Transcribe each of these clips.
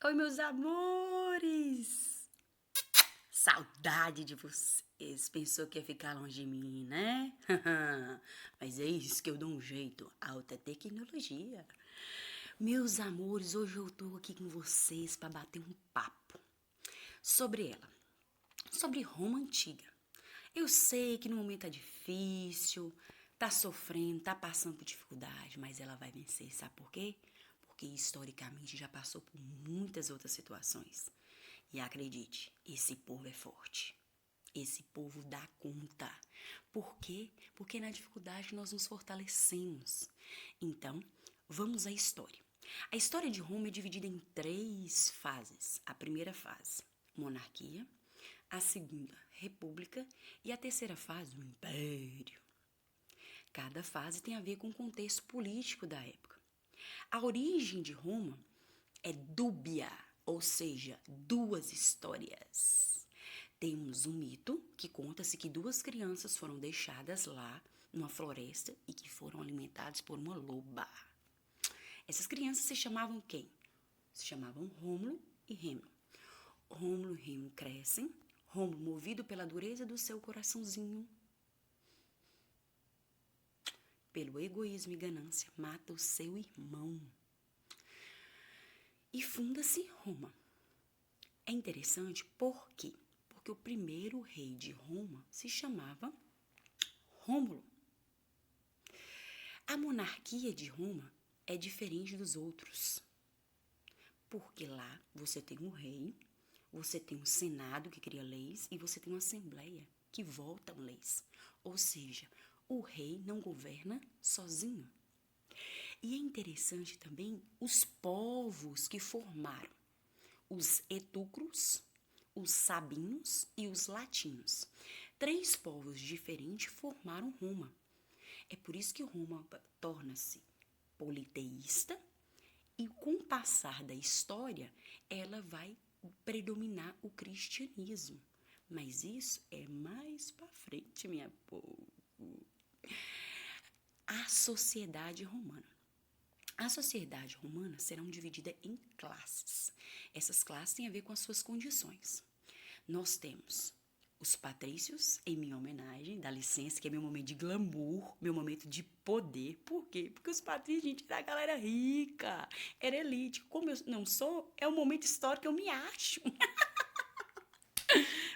Oi, meus amores! Saudade de vocês. Pensou que ia ficar longe de mim, né? Mas é isso que eu dou um jeito. Alta tecnologia. Meus amores, hoje eu tô aqui com vocês para bater um papo sobre ela, sobre Roma Antiga. Eu sei que no momento é difícil, tá sofrendo, tá passando por dificuldade, mas ela vai vencer, sabe por quê? Porque historicamente já passou por muitas outras situações. E acredite, esse povo é forte. Esse povo dá conta. Por quê? Porque na dificuldade nós nos fortalecemos. Então, vamos à história. A história de Roma é dividida em 3 fases. A primeira fase, monarquia. A segunda, república. E a terceira fase, o império. Cada fase tem a ver com o contexto político da época. A origem de Roma é dúbia, ou seja, 2 histórias. Temos um mito que conta-se que 2 crianças foram deixadas lá numa floresta e que foram alimentadas por uma loba. Essas crianças se chamavam quem? Se chamavam Rômulo e Remo. Rômulo e Remo crescem, Rômulo, movido pela dureza do seu coraçãozinho, pelo egoísmo e ganância, mata o seu irmão. E funda-se Roma. É interessante por quê? Porque o primeiro rei de Roma se chamava Rômulo. A monarquia de Roma é diferente dos outros. Porque lá você tem um rei, você tem um senado que cria leis e você tem uma assembleia que vota leis. Ou seja, o rei não governa sozinho. E é interessante também os povos que formaram os etúcros, os sabinos e os latinos. 3 povos diferentes formaram Roma. É por isso que Roma torna-se politeísta e com o passar da história ela vai predominar o cristianismo. Mas isso é mais para frente, minha povo. A sociedade romana. A sociedade romana será dividida em classes. Essas classes têm a ver com as suas condições. Nós temos os patrícios, em minha homenagem, dá licença, que é meu momento de glamour, meu momento de poder. Por quê? Porque os patrícios, gente, era a galera rica, era elite. Como eu não sou, é um momento histórico que eu me acho.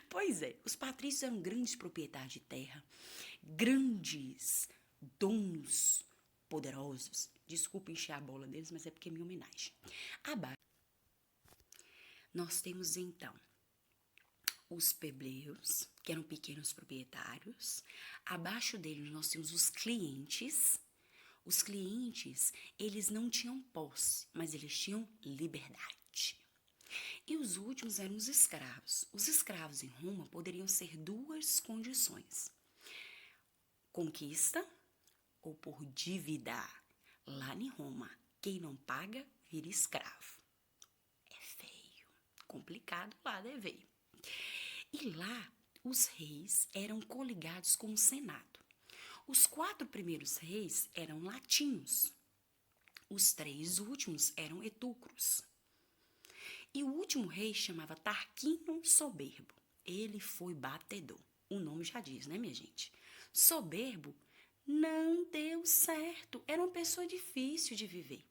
Pois é, os patrícios eram grandes proprietários de terra, grandes dons poderosos. Desculpa encher a bola deles, mas é porque é minha homenagem. Abaixo, nós temos então os plebeus, que eram pequenos proprietários. Abaixo deles nós temos os clientes. Os clientes, eles não tinham posse, mas eles tinham liberdade. E os últimos eram os escravos. Os escravos em Roma poderiam ser 2 condições: conquista ou por dívida. Lá em Roma, quem não paga vira escravo. É feio, complicado lá, né, veio? E lá, os reis eram coligados com o senado. Os 4 primeiros reis eram latinos. Os 3 últimos eram etúcros. E o último rei chamava Tarquínio Soberbo. Ele foi batedor. O nome já diz, né, minha gente? Soberbo não deu certo. Era uma pessoa difícil de viver.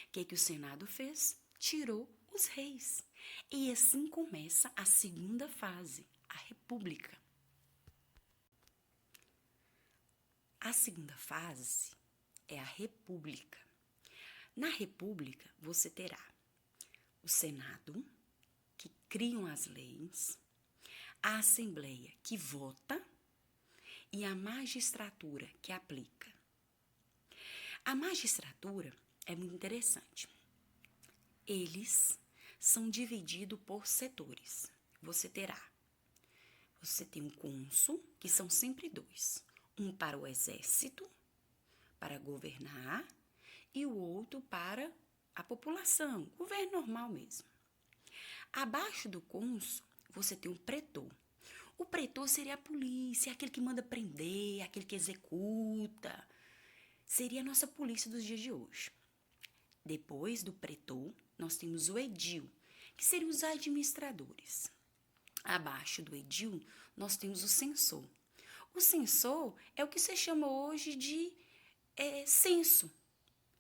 O que o Senado fez? Tirou os reis. E assim começa a segunda fase, a República. A segunda fase é a República. Na República, você terá o Senado, que criam as leis, a Assembleia, que vota, e a magistratura, que aplica. A magistratura é muito interessante. Eles são divididos por setores. Você tem um cônsul, que são sempre 2. Um para o exército, para governar, e o outro para a população, governo normal mesmo. Abaixo do cônsul, você tem um pretor. O pretor seria a polícia, aquele que manda prender, aquele que executa. Seria a nossa polícia dos dias de hoje. Depois do pretor, nós temos o edil, que seriam os administradores. Abaixo do edil, nós temos o censor. O censor é o que se chama hoje de censo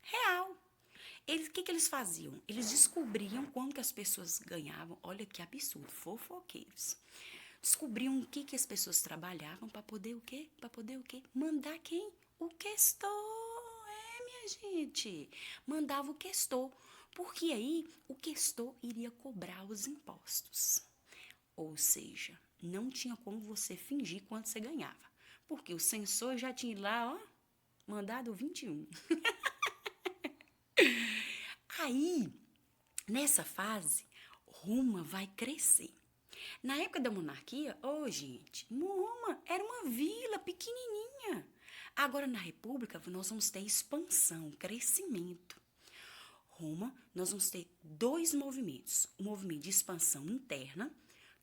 real. O que eles faziam? Eles descobriam quanto que as pessoas ganhavam. Olha que absurdo, fofoqueiros. Descobriam o que as pessoas trabalhavam para poder o quê? Para poder o quê? Mandar quem? O questor. Minha gente. Mandava o questor. Porque aí o questor iria cobrar os impostos. Ou seja, não tinha como você fingir quanto você ganhava. Porque o censor já tinha lá, ó, mandado 21. Aí, nessa fase, Roma vai crescer. Na época da monarquia, gente, Roma era uma vila pequenininha. Agora, na república, nós vamos ter expansão, crescimento. Roma, nós vamos ter dois movimentos. O movimento de expansão interna,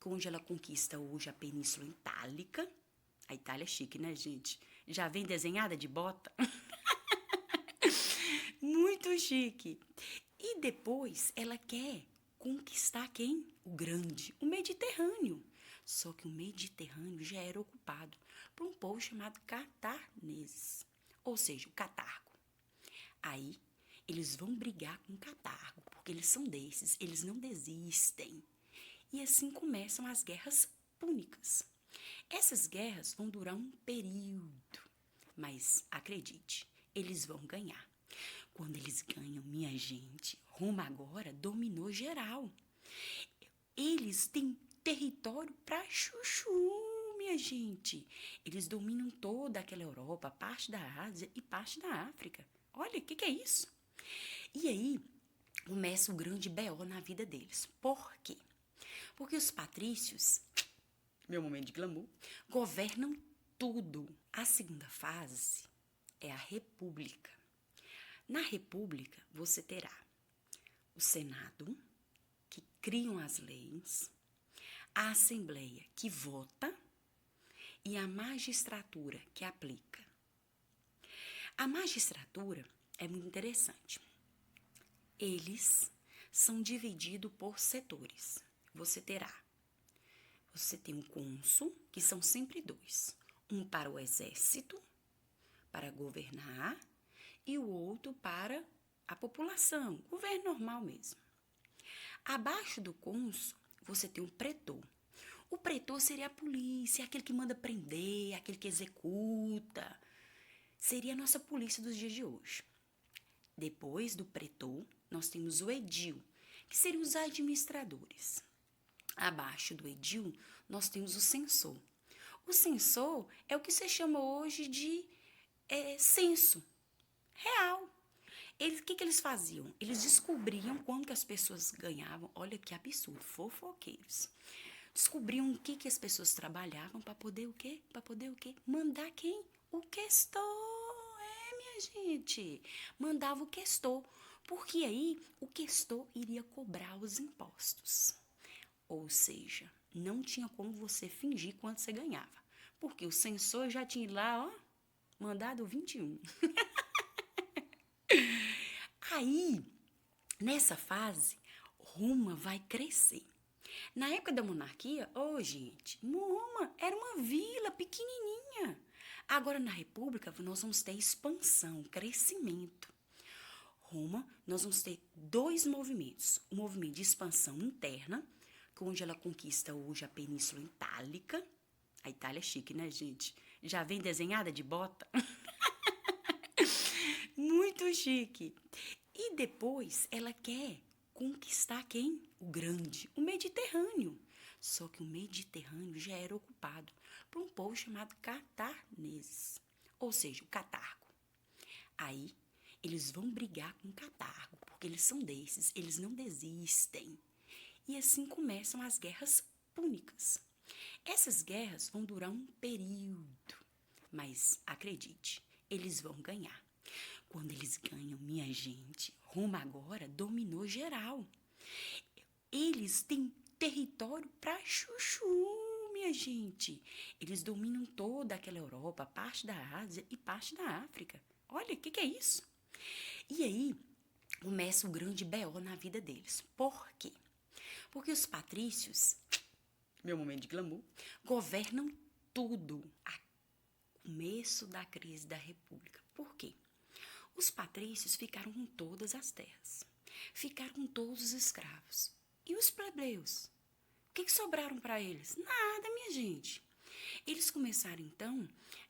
onde ela conquista hoje a Península Itálica. A Itália é chique, né, gente? Já vem desenhada de bota. Muito chique. E depois ela quer conquistar quem? O grande, o Mediterrâneo. Só que o Mediterrâneo já era ocupado por um povo chamado catarneses, ou seja, o Catargo. Aí eles vão brigar com o Catargo, porque eles são desses, eles não desistem. E assim começam as guerras púnicas. Essas guerras vão durar um período, mas acredite, eles vão ganhar. Quando eles ganham, minha gente, Roma agora dominou geral. Eles têm território pra chuchu, minha gente. Eles dominam toda aquela Europa, parte da Ásia e parte da África. Olha, o que é isso? E aí, começa o grande B.O. na vida deles. Por quê? Porque os patrícios, meu momento de glamour, governam tudo. A segunda fase é a república. Na república, você terá o Senado, que criam as leis, a Assembleia, que vota, e a magistratura, que aplica. A magistratura é muito interessante. Eles são divididos por setores. Você tem um cônsul, que são sempre dois. Um para o exército, para governar, e o outro para a população, governo normal mesmo. Abaixo do cônsul, você tem um pretor. O pretor seria a polícia, aquele que manda prender, aquele que executa. Seria a nossa polícia dos dias de hoje. Depois do pretor, nós temos o edil, que seriam os administradores. Abaixo do edil, nós temos o censor. O censor é o que se chama hoje de censo real. O que eles faziam? Eles descobriam quanto que as pessoas ganhavam. Olha que absurdo, fofoqueiros. Descobriam o que as pessoas trabalhavam para poder o quê? Para poder o quê? Mandar quem? O questor. Minha gente. Mandava o questor. Porque aí o questor iria cobrar os impostos. Ou seja, não tinha como você fingir quanto você ganhava. Porque o censor já tinha lá, ó, mandado 21. Aí, nessa fase, Roma vai crescer. Na época da monarquia, gente, Roma era uma vila pequenininha. Agora, na república, nós vamos ter expansão, crescimento. Roma, nós vamos ter dois movimentos. O movimento de expansão interna, onde ela conquista hoje a Península Itálica. A Itália é chique, né, gente? Já vem desenhada de bota. Muito chique. E depois ela quer conquistar quem? O grande, o Mediterrâneo. Só que o Mediterrâneo já era ocupado por um povo chamado catarneses, ou seja, o Catargo. Aí eles vão brigar com o Catargo, porque eles são desses, eles não desistem. E assim começam as guerras púnicas. Essas guerras vão durar um período, mas acredite, eles vão ganhar. Quando eles ganham, minha gente, Roma agora dominou geral. Eles têm território pra chuchu, minha gente. Eles dominam toda aquela Europa, parte da Ásia e parte da África. Olha, o que é isso? E aí, começa o grande B.O. na vida deles. Por quê? Porque os patrícios, meu momento de glamour, governam tudo a começo da crise da República. Por quê? Os patrícios ficaram com todas as terras, ficaram com todos os escravos. E os plebeus? O que sobraram para eles? Nada, minha gente. Eles começaram, então,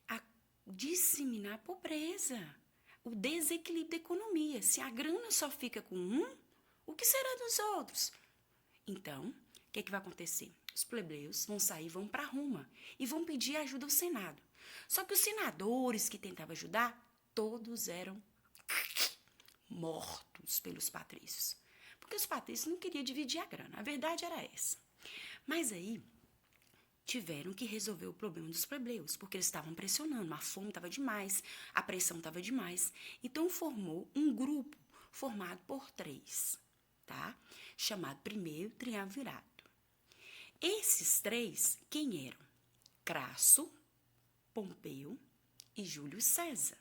a disseminar a pobreza, o desequilíbrio da economia. Se a grana só fica com um, o que será dos outros? Então, o que vai acontecer? Os plebeus vão sair, vão para Roma e vão pedir ajuda ao Senado. Só que os senadores que tentavam ajudar, todos eram mortos pelos patrícios. Porque os patrícios não queriam dividir a grana. A verdade era essa. Mas aí, tiveram que resolver o problema dos plebeus, porque eles estavam pressionando, a fome estava demais, a pressão estava demais. Então, formou um grupo formado por 3, tá? Chamado primeiro triunvirato. Esses 3, quem eram? Crasso, Pompeu e Júlio César.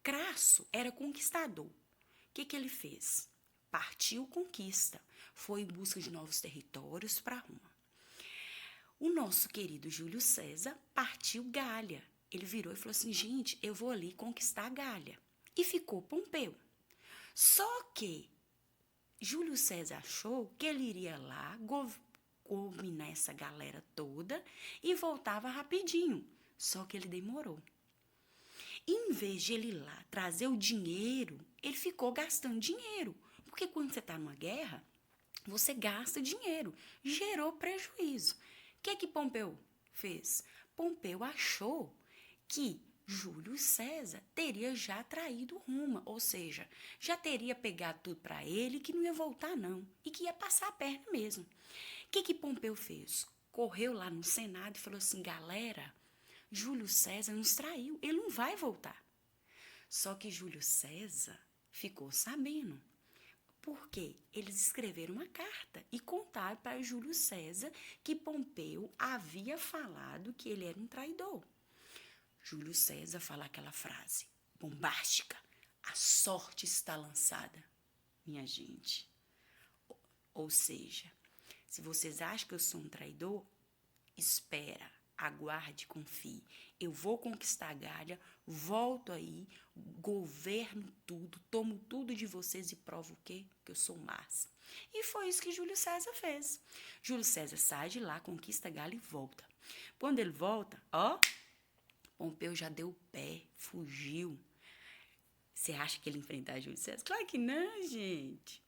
Crasso era conquistador. O que ele fez? Partiu conquista, foi em busca de novos territórios para Roma. O nosso querido Júlio César partiu Gália. Ele virou e falou assim, gente, eu vou ali conquistar a Gália. E ficou Pompeu. Só que Júlio César achou que ele iria lá governar essa galera toda e voltava rapidinho. Só que ele demorou. Em vez de ele ir lá trazer o dinheiro, ele ficou gastando dinheiro. Porque quando você está numa guerra, você gasta dinheiro. Gerou prejuízo. O que Pompeu fez? Pompeu achou que Júlio César teria já traído Roma, ou seja, já teria pegado tudo para ele, que não ia voltar não, e que ia passar a perna mesmo. O que Pompeu fez? Correu lá no Senado e falou assim, galera, Júlio César nos traiu, ele não vai voltar. Só que Júlio César ficou sabendo. Porque eles escreveram uma carta e contaram para Júlio César que Pompeu havia falado que ele era um traidor. Júlio César fala aquela frase bombástica, a sorte está lançada, minha gente. Ou seja, se vocês acham que eu sou um traidor, espera, aguarde, confie. Eu vou conquistar a Gália, volto aí, governo tudo, tomo tudo de vocês e provo o quê? Que eu sou massa. E foi isso que Júlio César fez. Júlio César sai de lá, conquista a Gália e volta. Quando ele volta, Pompeu já deu o pé, fugiu. Você acha que ele ia enfrentar Júlio César? Claro que não, gente.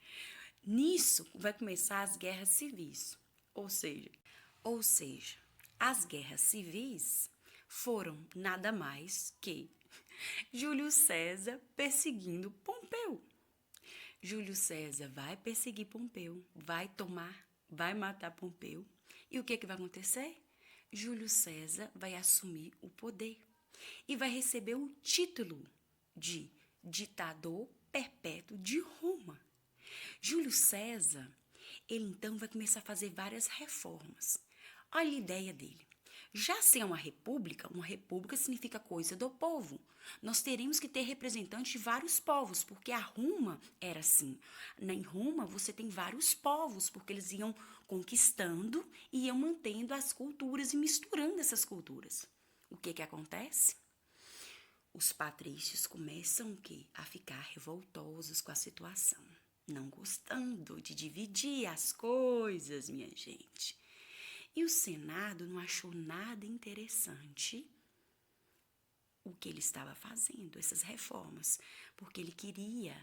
Nisso vai começar as guerras civis. Ou seja, as guerras civis foram nada mais que Júlio César perseguindo Pompeu. Júlio César vai perseguir Pompeu, vai matar Pompeu. E o que vai acontecer? Júlio César vai assumir o poder e vai receber o título de ditador perpétuo de Roma. Júlio César, ele então vai começar a fazer várias reformas. Olha a ideia dele. Já se é uma república significa coisa do povo. Nós teremos que ter representantes de vários povos, porque a Roma era assim. Em Roma você tem vários povos, porque eles iam conquistando e iam mantendo as culturas e misturando essas culturas. O que acontece? Os patrícios começam o quê? A ficar revoltosos com a situação, não gostando de dividir as coisas, minha gente. E o Senado não achou nada interessante o que ele estava fazendo, essas reformas, porque ele queria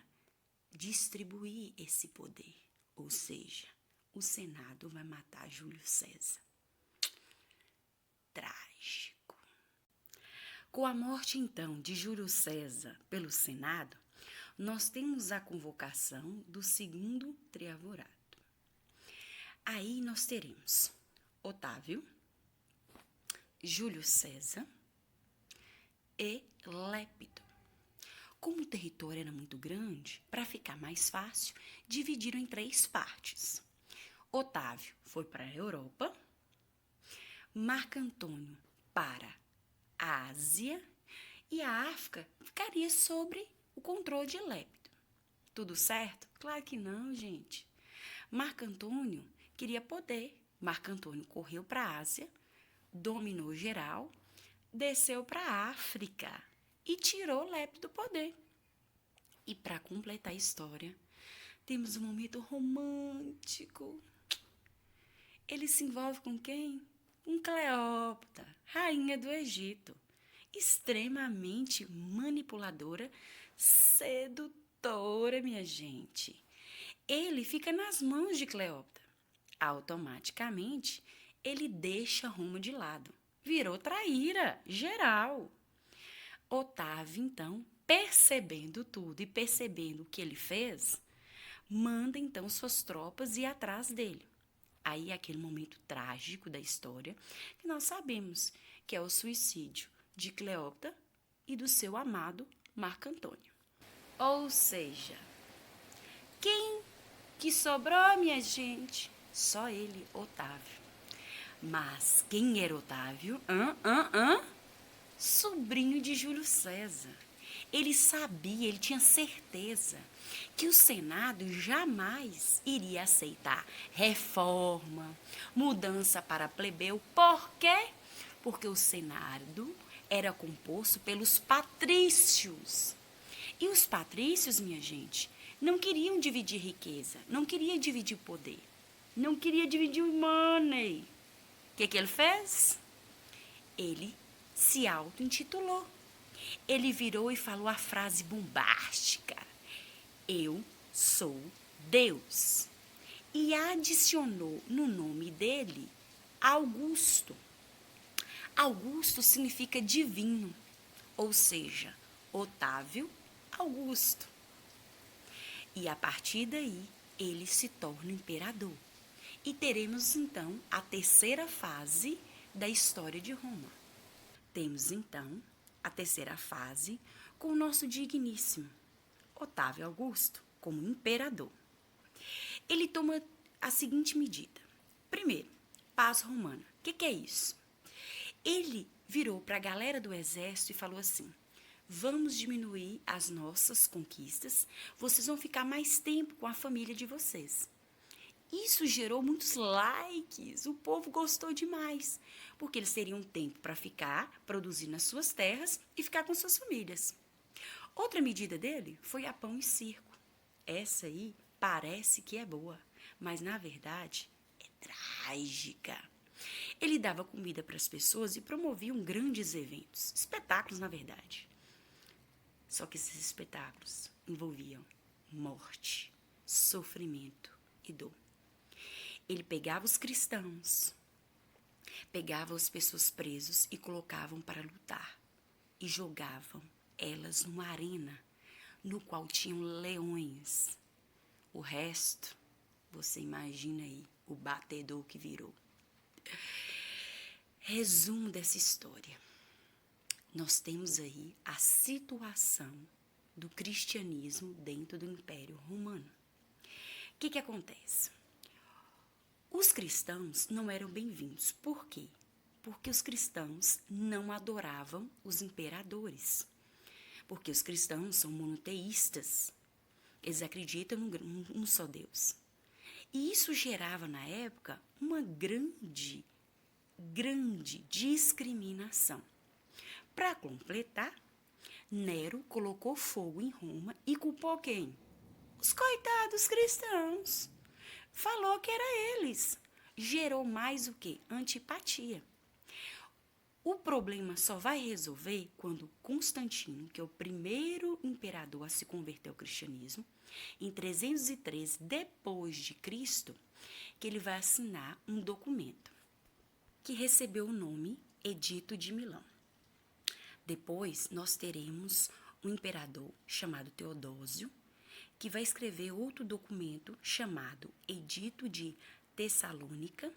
distribuir esse poder. Ou seja, o Senado vai matar Júlio César. Trágico. Com a morte, então, de Júlio César pelo Senado, nós temos a convocação do segundo triunvirato. Aí nós teremos Otávio, Júlio César e Lépido. Como o território era muito grande, para ficar mais fácil, dividiram em 3 partes. Otávio foi para a Europa, Marco Antônio para a Ásia e a África ficaria sobre o controle de Lépido. Tudo certo? Claro que não, gente. Marco Antônio queria poder. Marco Antônio correu para a Ásia, dominou geral, desceu para a África e tirou Lepe do poder. E para completar a história, temos um momento romântico. Ele se envolve com quem? Com Cleópatra, rainha do Egito, extremamente manipuladora, sedutora, minha gente. Ele fica nas mãos de Cleópatra. Automaticamente, ele deixa Roma de lado. Virou traíra geral. Otávio, então, percebendo tudo e percebendo o que ele fez, manda então suas tropas ir atrás dele. Aí é aquele momento trágico da história que nós sabemos, que é o suicídio de Cleópatra e do seu amado Marco Antônio. Ou seja, quem que sobrou, minha gente? Só ele, Otávio. Mas quem era Otávio? Sobrinho de Júlio César. Ele sabia, ele tinha certeza que o Senado jamais iria aceitar reforma, mudança para plebeu. Por quê? Porque o Senado era composto pelos patrícios. E os patrícios, minha gente, não queriam dividir riqueza, não queriam dividir poder, não queriam dividir o money. O que ele fez? Ele se auto-intitulou. Ele virou e falou a frase bombástica: eu sou Deus. E adicionou no nome dele Augusto. Augusto significa divino, ou seja, Otávio Augusto. E a partir daí, ele se torna imperador. E teremos então a terceira fase da história de Roma. Temos então a terceira fase com o nosso digníssimo Otávio Augusto como imperador. Ele toma a seguinte medida. Primeiro, paz romana. O que é isso? Ele virou para a galera do exército e falou assim: vamos diminuir as nossas conquistas, vocês vão ficar mais tempo com a família de vocês. Isso gerou muitos likes, o povo gostou demais, porque eles teriam tempo para ficar, produzir nas suas terras e ficar com suas famílias. Outra medida dele foi a pão e circo. Essa aí parece que é boa, mas na verdade é trágica. Ele dava comida para as pessoas e promoviam grandes eventos, espetáculos na verdade. Só que esses espetáculos envolviam morte, sofrimento e dor. Ele pegava os cristãos, pegava as pessoas presas e colocavam para lutar e jogavam elas numa arena no qual tinham leões. O resto, você imagina aí o batedor que virou. Resumo dessa história. Nós temos aí a situação do cristianismo dentro do Império Romano. O que acontece? Os cristãos não eram bem-vindos. Por quê? Porque os cristãos não adoravam os imperadores. Porque os cristãos são monoteístas. Eles acreditam num só Deus. E isso gerava, na época, uma grande discriminação. Para completar, Nero colocou fogo em Roma e culpou quem? Os coitados cristãos. Falou que era eles. Gerou mais o quê? Antipatia. O problema só vai resolver quando Constantino, que é o primeiro imperador a se converter ao cristianismo, em 313 depois de Cristo, que ele vai assinar um documento que recebeu o nome Edito de Milão. Depois nós teremos um imperador chamado Teodósio, que vai escrever outro documento chamado Edito de Tessalônica,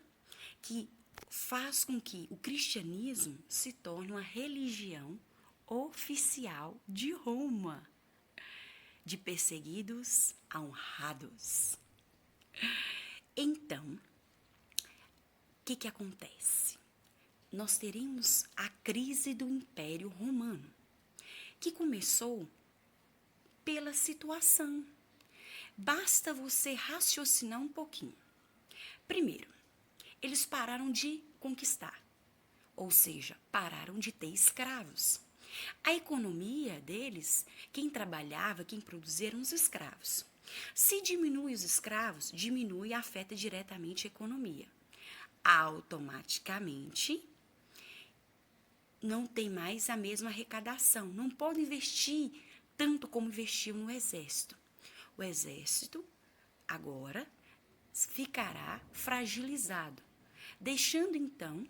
que faz com que o cristianismo se torne uma religião oficial de Roma, de perseguidos a honrados. Então, o que acontece? Nós teremos a crise do Império Romano, que começou pela situação. Basta você raciocinar um pouquinho. Primeiro, eles pararam de conquistar, ou seja, pararam de ter escravos. A economia deles, quem trabalhava, quem produzia eram os escravos. Se diminui os escravos, diminui e afeta diretamente a economia. Automaticamente, não tem mais a mesma arrecadação. Não pode investir tanto como investiam no exército. O exército, agora, ficará fragilizado, deixando, então,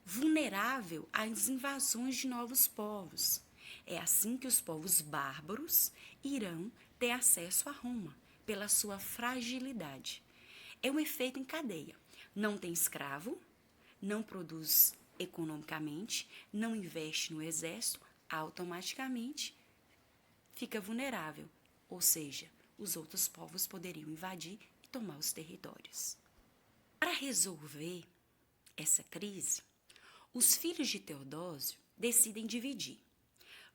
vulnerável às invasões de novos povos. É assim que os povos bárbaros irão ter acesso a Roma, pela sua fragilidade. É um efeito em cadeia. Não tem escravo, não produz economicamente, não investe no exército, automaticamente fica vulnerável. Ou seja, os outros povos poderiam invadir e tomar os territórios. Para resolver essa crise, os filhos de Teodósio decidem dividir.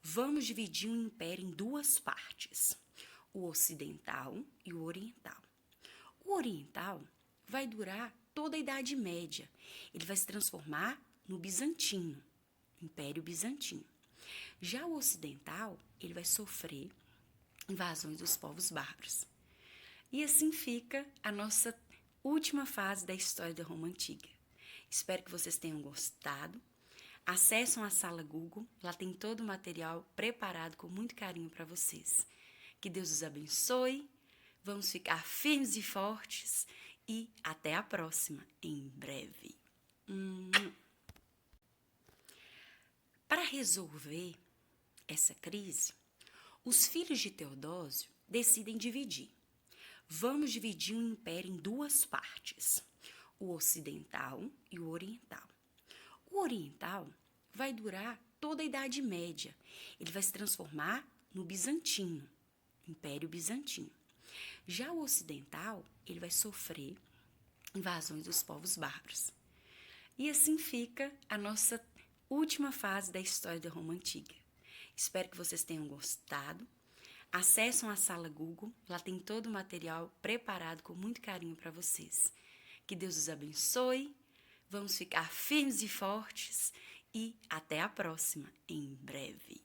Vamos dividir o império em duas partes, o ocidental e o oriental. O oriental vai durar toda a Idade Média. Ele vai se transformar no bizantino, Império Bizantino. Já o ocidental, ele vai sofrer invasões dos povos bárbaros. E assim fica a nossa última fase da história da Roma Antiga. Espero que vocês tenham gostado. Acessem a sala Google, lá tem todo o material preparado com muito carinho para vocês. Que Deus os abençoe, vamos ficar firmes e fortes e até a próxima, em breve. Para resolver essa crise, os filhos de Teodósio decidem dividir. Vamos dividir o império em duas partes, o ocidental e o oriental. O oriental vai durar toda a Idade Média. Ele vai se transformar no bizantino, Império Bizantino. Já o ocidental, ele vai sofrer invasões dos povos bárbaros. E assim fica a nossa última fase da história da Roma Antiga. Espero que vocês tenham gostado. Acessem a sala Google, lá tem todo o material preparado com muito carinho para vocês. Que Deus os abençoe, vamos ficar firmes e fortes e até a próxima, em breve.